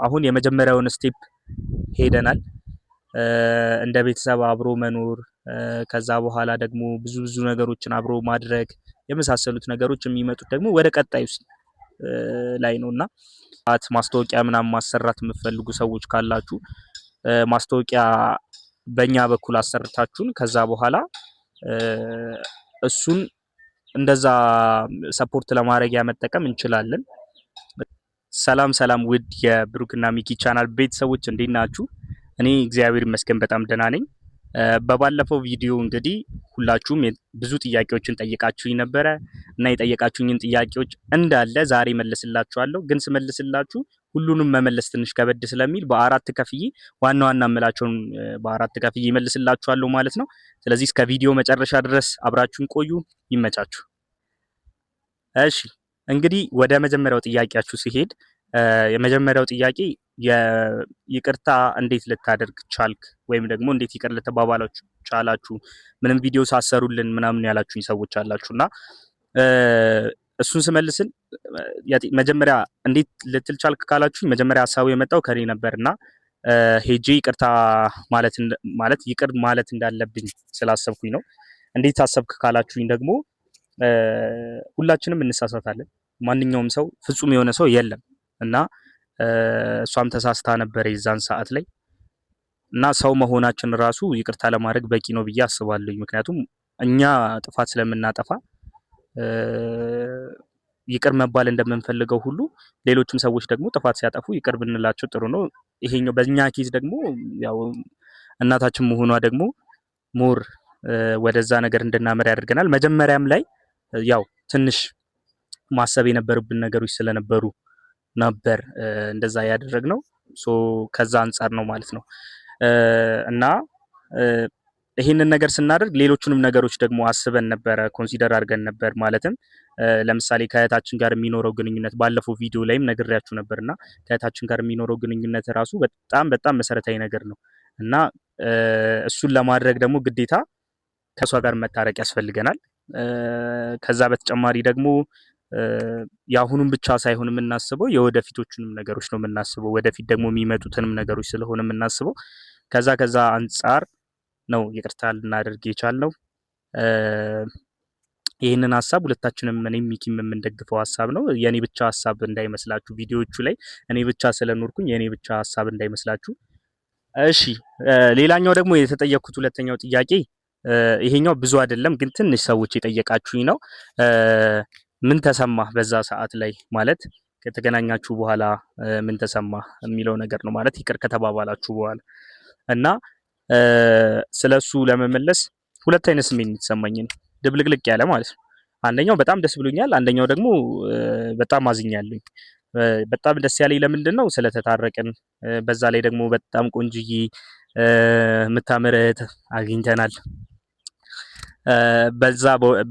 አሁን የመጀመሪያውን ስቴፕ ሄደናል። እንደ ቤተሰብ አብሮ መኖር ከዛ በኋላ ደግሞ ብዙ ነገሮችን አብሮ ማድረግ የመሳሰሉት ነገሮች የሚመጡት ደግሞ ወደ ቀጣዩ ላይ ነውና ማስታወቂያ ምናምን ማሰራት የምትፈልጉ ሰዎች ካላችሁ ማስታወቂያ በእኛ በኩል አሰርታችሁን ከዛ በኋላ እሱን እንደዛ ሰፖርት ለማድረጊያ መጠቀም እንችላለን። ሰላም ውድ የብሩክና ሚኪ ቻናል ቤተሰቦች እንዴት ናችሁ? እኔ እግዚአብሔር ይመስገን በጣም ደህና ነኝ። በባለፈው ቪዲዮ እንግዲህ ሁላችሁም ብዙ ጥያቄዎችን ጠይቃችሁኝ ነበረ እና የጠየቃችሁኝን ጥያቄዎች እንዳለ ዛሬ መልስላችኋለሁ። ግን ስመልስላችሁ ሁሉንም መመለስ ትንሽ ከበድ ስለሚል በአራት ከፍዬ ዋና እምላቸውን በአራት ከፍዬ መልስላችኋለሁ ማለት ነው። ስለዚህ እስከ ቪዲዮ መጨረሻ ድረስ አብራችሁን ቆዩ። ይመቻችሁ። እሺ እንግዲህ ወደ መጀመሪያው ጥያቄያችሁ ሲሄድ የመጀመሪያው ጥያቄ ይቅርታ እንዴት ልታደርግ ቻልክ ወይም ደግሞ እንዴት ይቅር ልትባባላችሁ ቻላችሁ ምንም ቪዲዮ ሳሰሩልን ምናምን ያላችሁኝ ሰዎች አላችሁና እሱን ስመልስን መጀመሪያ እንዴት ልትል ቻልክ ካላችሁኝ መጀመሪያ ሐሳቡ የመጣው ከኔ ነበርና ሄጄ ይቅርታ ማለት ይቅር ማለት እንዳለብኝ ስላሰብኩኝ ነው። እንዴት አሰብክ ካላችሁኝ ደግሞ ሁላችንም እንሳሳታለን። ማንኛውም ሰው ፍጹም የሆነ ሰው የለም እና እሷም ተሳስታ ነበር የዛን ሰዓት ላይ እና ሰው መሆናችን ራሱ ይቅርታ ለማድረግ በቂ ነው ብዬ አስባለሁ። ምክንያቱም እኛ ጥፋት ስለምናጠፋ ይቅር መባል እንደምንፈልገው ሁሉ ሌሎችም ሰዎች ደግሞ ጥፋት ሲያጠፉ ይቅር ብንላቸው ጥሩ ነው። ይሄኛው በእኛ ኬዝ ደግሞ ያው እናታችን መሆኗ ደግሞ ሞር ወደዛ ነገር እንድናመራ ያደርገናል። መጀመሪያም ላይ ያው ትንሽ ማሰብ የነበረብን ነገሮች ስለነበሩ ነበር እንደዛ ያደረግነው። ከዛ አንፃር ነው ማለት ነው። እና ይሄንን ነገር ስናደርግ ሌሎቹንም ነገሮች ደግሞ አስበን ነበረ፣ ኮንሲደር አድርገን ነበር። ማለትም ለምሳሌ ከእህታችን ጋር የሚኖረው ግንኙነት ባለፈው ቪዲዮ ላይም ነግሬያችሁ ነበርና ከእህታችን ጋር የሚኖረው ግንኙነት ራሱ በጣም መሰረታዊ ነገር ነው እና እሱን ለማድረግ ደግሞ ግዴታ ከሷ ጋር መታረቅ ያስፈልገናል። ከዛ በተጨማሪ ደግሞ የአሁኑን ብቻ ሳይሆን የምናስበው የወደፊቶቹንም ነገሮች ነው የምናስበው። ወደፊት ደግሞ የሚመጡትንም ነገሮች ስለሆነ የምናስበው ከዛ አንፃር ነው ይቅርታ ልናደርግ የቻልነው። ይህንን ሀሳብ ሁለታችንም እኔም ሚኪም የምንደግፈው ሀሳብ ነው። የኔ ብቻ ሀሳብ እንዳይመስላችሁ፣ ቪዲዮዎቹ ላይ እኔ ብቻ ስለኖርኩኝ የኔ ብቻ ሀሳብ እንዳይመስላችሁ። እሺ ሌላኛው ደግሞ የተጠየቅኩት ሁለተኛው ጥያቄ ይሄኛው ብዙ አይደለም ግን ትንሽ ሰዎች የጠየቃችሁኝ ነው። ምን ተሰማህ በዛ ሰዓት ላይ ማለት ከተገናኛችሁ በኋላ ምን ተሰማህ የሚለው ነገር ነው። ማለት ይቅር ከተባባላችሁ በኋላ እና ስለሱ ለመመለስ ሁለት አይነት ስሜት የተሰማኝ ነው፣ ድብልቅልቅ ያለ ማለት ነው። አንደኛው በጣም ደስ ብሎኛል፣ አንደኛው ደግሞ በጣም አዝኛለሁ። በጣም ደስ ያለኝ ለምንድን ነው ስለተታረቅን፣ በዛ ላይ ደግሞ በጣም ቆንጅዬ የምታምር እህት አግኝተናል።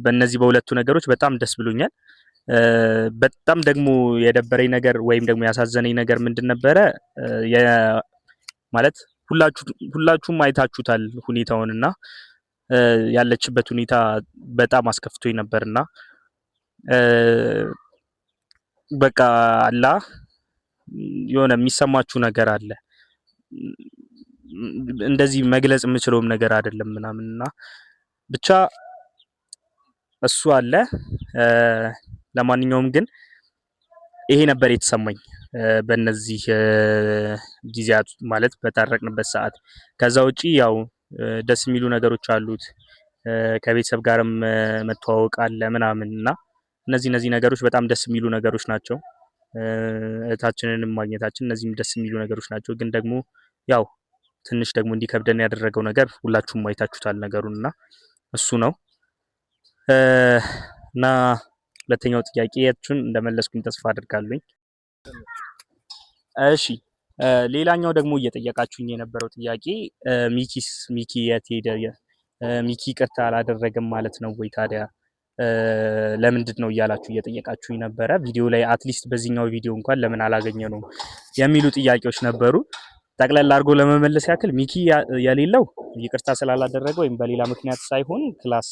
በእነዚህ በሁለቱ ነገሮች በጣም ደስ ብሎኛል። በጣም ደግሞ የደበረኝ ነገር ወይም ደግሞ ያሳዘነኝ ነገር ምንድን ነበረ ማለት ሁላችሁም አይታችሁታል ሁኔታውንና ያለችበት ሁኔታ በጣም አስከፍቶኝ ነበርና በቃ የሆነ የሚሰማችሁ ነገር አለ፣ እንደዚህ መግለጽ የምችለውም ነገር አይደለም ምናምንና ብቻ እሱ አለ። ለማንኛውም ግን ይሄ ነበር የተሰማኝ በእነዚህ ጊዜያት ማለት በታረቅንበት ሰዓት። ከዛ ውጪ ያው ደስ የሚሉ ነገሮች አሉት፣ ከቤተሰብ ጋርም መተዋወቅ አለ ምናምንና እነዚህ ነገሮች በጣም ደስ የሚሉ ነገሮች ናቸው። እህታችንንም ማግኘታችን እነዚህም ደስ የሚሉ ነገሮች ናቸው። ግን ደግሞ ያው ትንሽ ደግሞ እንዲከብደን ያደረገው ነገር ሁላችሁም አይታችሁታል ነገሩንና እሱ ነው። እና ሁለተኛው ጥያቄያችሁን እንደመለስኩኝ ተስፋ አድርጋለሁ። እሺ ሌላኛው ደግሞ እየጠየቃችሁኝ የነበረው ጥያቄ ሚኪ የት ሄደ? ሚኪ ይቅርታ አላደረገም ማለት ነው ወይ ታዲያ ለምንድን ነው እያላችሁ እየጠየቃችሁኝ ነበረ። ቪዲዮ ላይ አትሊስት በዚህኛው ቪዲዮ እንኳን ለምን አላገኘ ነው የሚሉ ጥያቄዎች ነበሩ። ጠቅላላ አድርጎ ለመመለስ ያክል ሚኪ የሌለው ይቅርታ ስላላደረገ ወይም በሌላ ምክንያት ሳይሆን ክላስ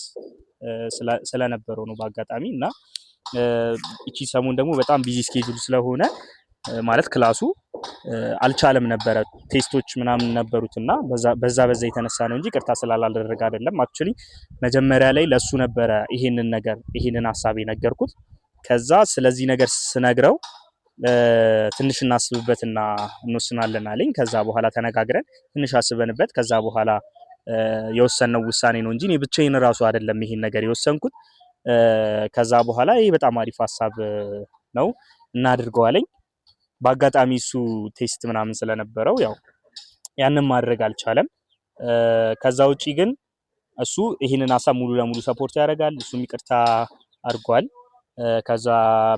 ስለነበረው ነው በአጋጣሚ እና እቺ ሰሞን ደግሞ በጣም ቢዚ ስኬጁል ስለሆነ ማለት ክላሱ አልቻለም ነበረ። ቴስቶች ምናምን ነበሩትና በዛ የተነሳ ነው እንጂ ቅርታ ስላላደረገ አይደለም። አክቹሊ መጀመሪያ ላይ ለሱ ነበረ ይሄንን ሀሳብ የነገርኩት። ከዛ ስለዚህ ነገር ስነግረው ትንሽ እናስብበትና እንወስናለን አለኝ። ከዛ በኋላ ተነጋግረን ትንሽ አስበንበት ከዛ በኋላ የወሰነው ውሳኔ ነው እንጂ እኔ ብቻዬን ራሱ አይደለም ይሄን ነገር የወሰንኩት። ከዛ በኋላ ይሄ በጣም አሪፍ ሀሳብ ነው እናድርገው አለኝ። በአጋጣሚ እሱ ቴስት ምናምን ስለነበረው ያው ያንን ማድረግ አልቻለም። ከዛ ውጪ ግን እሱ ይህንን ሀሳብ ሙሉ ለሙሉ ሰፖርት ያደርጋል። እሱም ይቅርታ አድርጓል። ከዛ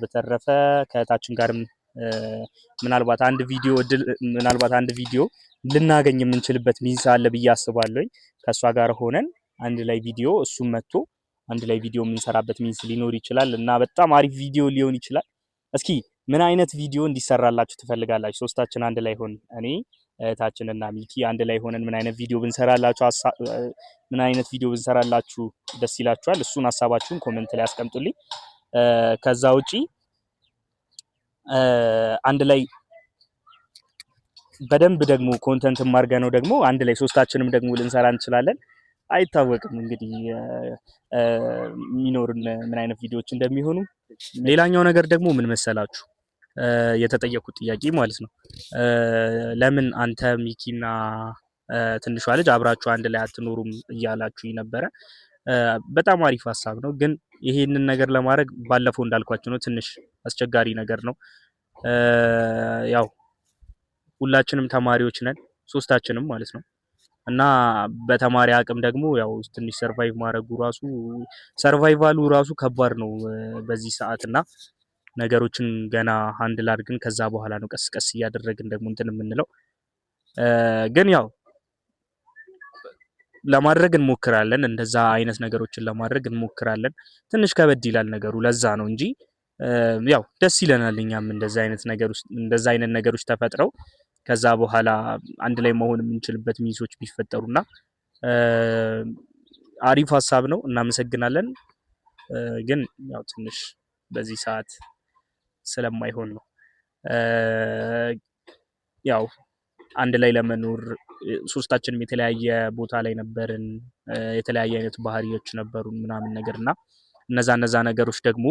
በተረፈ ከእህታችን ጋርም ምናልባት አንድ ቪዲዮ ልናገኝ የምንችልበት ሚንስ አለ ብዬ አስባለሁ። ከእሷ ጋር ሆነን አንድ ላይ ቪዲዮ እሱም መጥቶ አንድ ላይ ቪዲዮ የምንሰራበት ሚንስ ሊኖር ይችላል እና በጣም አሪፍ ቪዲዮ ሊሆን ይችላል። እስኪ ምን አይነት ቪዲዮ እንዲሰራላችሁ ትፈልጋላችሁ? ሶስታችን አንድ ላይ ሆነን እኔ እህታችንና ሚኪ አንድ ላይ ሆነን ምን አይነት ቪዲዮ ብንሰራላችሁ ደስ ይላችኋል? እሱን ሀሳባችሁን ኮሜንት ላይ አስቀምጡልኝ። ከዛ ውጪ አንድ ላይ በደንብ ደግሞ ኮንተንት ማርገ ነው ደግሞ አንድ ላይ ሶስታችንም ደግሞ ልንሰራ እንችላለን። አይታወቅም እንግዲህ የሚኖርን ምን አይነት ቪዲዮዎች እንደሚሆኑ። ሌላኛው ነገር ደግሞ ምን መሰላችሁ የተጠየቁት ጥያቄ ማለት ነው፣ ለምን አንተ ሚኪና ትንሿ ልጅ አብራችሁ አንድ ላይ አትኖሩም እያላችሁ ነበረ። በጣም አሪፍ ሀሳብ ነው፣ ግን ይሄንን ነገር ለማድረግ ባለፈው እንዳልኳችሁ ነው፣ ትንሽ አስቸጋሪ ነገር ነው። ያው ሁላችንም ተማሪዎች ነን፣ ሶስታችንም ማለት ነው። እና በተማሪ አቅም ደግሞ ያው ትንሽ ሰርቫይቫሉ ራሱ ከባድ ነው በዚህ ሰዓት እና ነገሮችን ገና ሃንድል አድርገን ከዛ በኋላ ነው ቀስ ቀስ እያደረግን ደግሞ እንትን የምንለው። ግን ያው ለማድረግ እንሞክራለን፣ እንደዛ አይነት ነገሮችን ለማድረግ እንሞክራለን። ትንሽ ከበድ ይላል ነገሩ፣ ለዛ ነው እንጂ ያው ደስ ይለናል እኛም እንደዛ አይነት ነገሮች ተፈጥረው ከዛ በኋላ አንድ ላይ መሆን የምንችልበት ሚንሶች ቢፈጠሩና አሪፍ ሀሳብ ነው። እናመሰግናለን። ግን ያው ትንሽ በዚህ ሰዓት ስለማይሆን ነው። ያው አንድ ላይ ለመኖር ሶስታችንም የተለያየ ቦታ ላይ ነበርን፣ የተለያየ አይነት ባህሪዎች ነበሩን ምናምን ነገርና እነዛ ነገሮች ደግሞ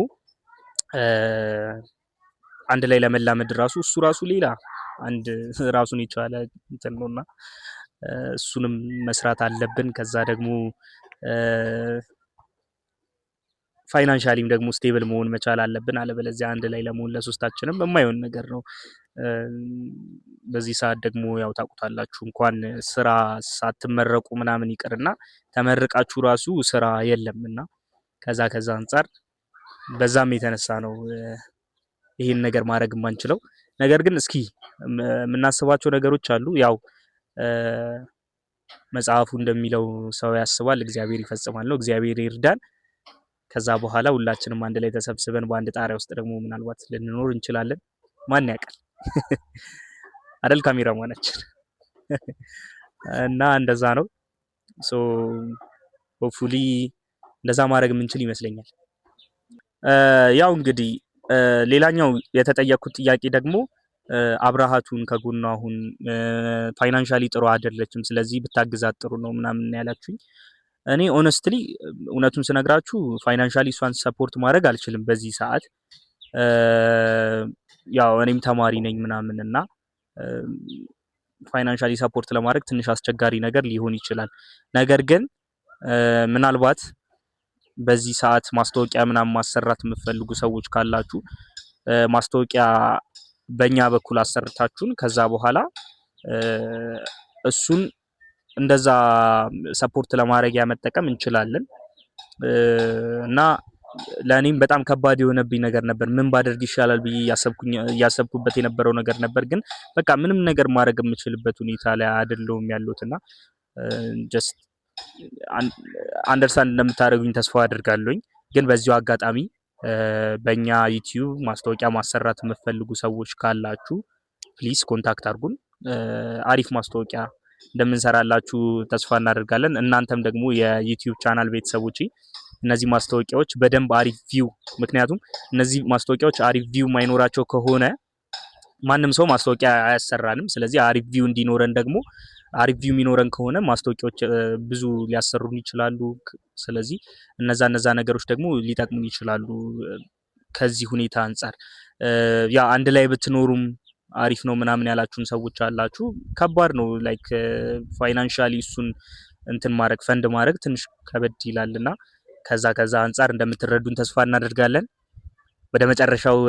አንድ ላይ ለመላመድ እሱ ራሱ ሌላ አንድ ራሱን የቻለ እንትን ነውና እሱንም መስራት አለብን። ከዛ ደግሞ ፋይናንሻሊም ደግሞ ስቴብል መሆን መቻል አለብን። አለበለዚያ አንድ ላይ ለመሆን ለሶስታችንም የማይሆን ነገር ነው። በዚህ ሰዓት ደግሞ ያው ታውቁታላችሁ፣ እንኳን ስራ ሳትመረቁ ምናምን ይቅርና ተመርቃችሁ ራሱ ስራ የለምና ከዛ አንጻር በዛም የተነሳ ነው ይሄን ነገር ማድረግ የማንችለው። ነገር ግን እስኪ የምናስባቸው ነገሮች አሉ። ያው መጽሐፉ እንደሚለው ሰው ያስባል እግዚአብሔር ይፈጽማል ነው። እግዚአብሔር ይርዳን። ከዛ በኋላ ሁላችንም አንድ ላይ ተሰብስበን በአንድ ጣሪያ ውስጥ ደግሞ ምናልባት ልንኖር እንችላለን። ማን ያውቃል አይደል? ካሜራማናችን እና እንደዛ ነው። ሶ ሆፕፉሊ እንደዛ ማድረግ የምንችል ይመስለኛል። ያው እንግዲህ ሌላኛው የተጠየቅኩት ጥያቄ ደግሞ አብራሃቱን ከጎኗ አሁን ፋይናንሻሊ ጥሩ አይደለችም፣ ስለዚህ ብታግዛት ጥሩ ነው ምናምን ያላችሁኝ። እኔ ኦነስትሊ እውነቱን ስነግራችሁ ፋይናንሻሊ እሷን ሰፖርት ማድረግ አልችልም በዚህ ሰዓት። ያው እኔም ተማሪ ነኝ ምናምን እና ፋይናንሻሊ ሰፖርት ለማድረግ ትንሽ አስቸጋሪ ነገር ሊሆን ይችላል። ነገር ግን ምናልባት በዚህ ሰዓት ማስታወቂያ ምናምን ማሰራት የምትፈልጉ ሰዎች ካላችሁ ማስታወቂያ በእኛ በኩል አሰርታችሁን ከዛ በኋላ እሱን እንደዛ ሰፖርት ለማድረግ መጠቀም እንችላለን። እና ለእኔም በጣም ከባድ የሆነብኝ ነገር ነበር። ምን ባደርግ ይሻላል ብዬ እያሰብኩበት የነበረው ነገር ነበር። ግን በቃ ምንም ነገር ማድረግ የምችልበት ሁኔታ ላይ አይደለሁም ያለሁት እና ጀስት አንደርስታንድ እንደምታደርጉኝ ተስፋ አድርጋለሁኝ። ግን በዚሁ አጋጣሚ በእኛ ዩቲዩብ ማስታወቂያ ማሰራት የምትፈልጉ ሰዎች ካላችሁ ፕሊዝ ኮንታክት አድርጉን። አሪፍ ማስታወቂያ እንደምንሰራላችሁ ተስፋ እናደርጋለን። እናንተም ደግሞ የዩቲዩብ ቻናል ቤተሰቦች እነዚህ ማስታወቂያዎች በደንብ አሪፍ ቪው፣ ምክንያቱም እነዚህ ማስታወቂያዎች አሪፍ ቪው ማይኖራቸው ከሆነ ማንም ሰው ማስታወቂያ አያሰራንም። ስለዚህ አሪፍ ቪው እንዲኖረን ደግሞ አሪፍ ቪው የሚኖረን ከሆነ ማስታወቂያዎች ብዙ ሊያሰሩን ይችላሉ። ስለዚህ እነዛ ነገሮች ደግሞ ሊጠቅሙን ይችላሉ። ከዚህ ሁኔታ አንጻር ያ አንድ ላይ ብትኖሩም አሪፍ ነው ምናምን ያላችሁን ሰዎች አላችሁ። ከባድ ነው ላይክ ፋይናንሻሊ እሱን እንትን ማድረግ ፈንድ ማድረግ ትንሽ ከበድ ይላልና ከዛ አንጻር እንደምትረዱን ተስፋ እናደርጋለን። ወደ መጨረሻው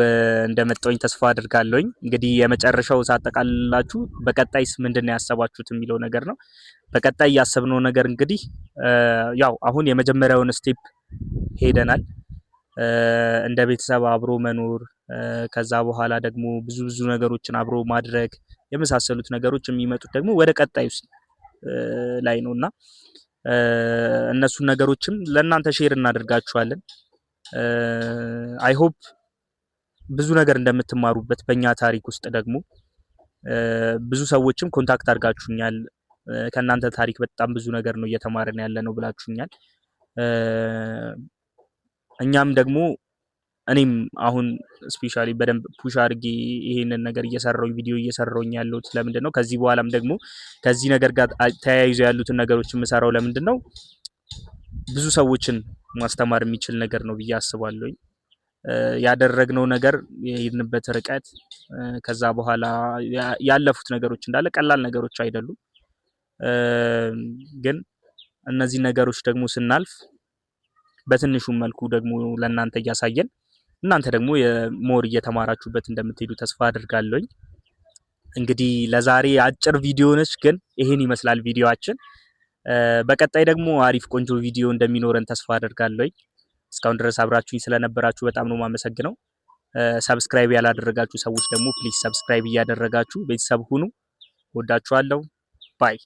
እንደመጣሁኝ ተስፋ አድርጋለሁኝ። እንግዲህ የመጨረሻው ሳጠቃልላችሁ በቀጣይስ ምንድን ነው ያሰባችሁት የሚለው ነገር ነው። በቀጣይ ያሰብነው ነገር እንግዲህ ያው አሁን የመጀመሪያውን ስቴፕ ሄደናል። እንደ ቤተሰብ አብሮ መኖር ከዛ በኋላ ደግሞ ብዙ ነገሮችን አብሮ ማድረግ የመሳሰሉት ነገሮች የሚመጡት ደግሞ ወደ ቀጣይ ውስጥ ላይ ነውና እነሱን ነገሮችም ለእናንተ ሼር እናደርጋችኋለን። አይ ሆፕ ብዙ ነገር እንደምትማሩበት በእኛ ታሪክ ውስጥ ደግሞ ብዙ ሰዎችም ኮንታክት አድርጋችሁኛል። ከእናንተ ታሪክ በጣም ብዙ ነገር ነው እየተማርን ያለ ነው ብላችሁኛል። እኛም ደግሞ እኔም አሁን ስፔሻሊ በደንብ ፑሽ አድርጌ ይሄንን ነገር እየሰራሁኝ ቪዲዮ እየሰራሁኝ ያለሁት ለምንድን ነው? ከዚህ በኋላም ደግሞ ከዚህ ነገር ጋር ተያይዞ ያሉትን ነገሮች የምሰራው ለምንድን ነው? ብዙ ሰዎችን ማስተማር የሚችል ነገር ነው ብዬ አስባለሁኝ። ያደረግነው ነገር የሄድንበት ርቀት ከዛ በኋላ ያለፉት ነገሮች እንዳለ ቀላል ነገሮች አይደሉም። ግን እነዚህ ነገሮች ደግሞ ስናልፍ በትንሹም መልኩ ደግሞ ለእናንተ እያሳየን እናንተ ደግሞ የሞር እየተማራችሁበት እንደምትሄዱ ተስፋ አድርጋለሁኝ። እንግዲህ ለዛሬ አጭር ቪዲዮ ነች፣ ግን ይሄን ይመስላል ቪዲዮአችን። በቀጣይ ደግሞ አሪፍ ቆንጆ ቪዲዮ እንደሚኖረን ተስፋ አድርጋለሁኝ። እስካሁን ድረስ አብራችሁኝ ስለነበራችሁ በጣም ነው የማመሰግነው። ሰብስክራይብ ያላደረጋችሁ ሰዎች ደግሞ ፕሊዝ ሰብስክራይብ እያደረጋችሁ ቤተሰብ ሁኑ። ወዳችኋለሁ። ባይ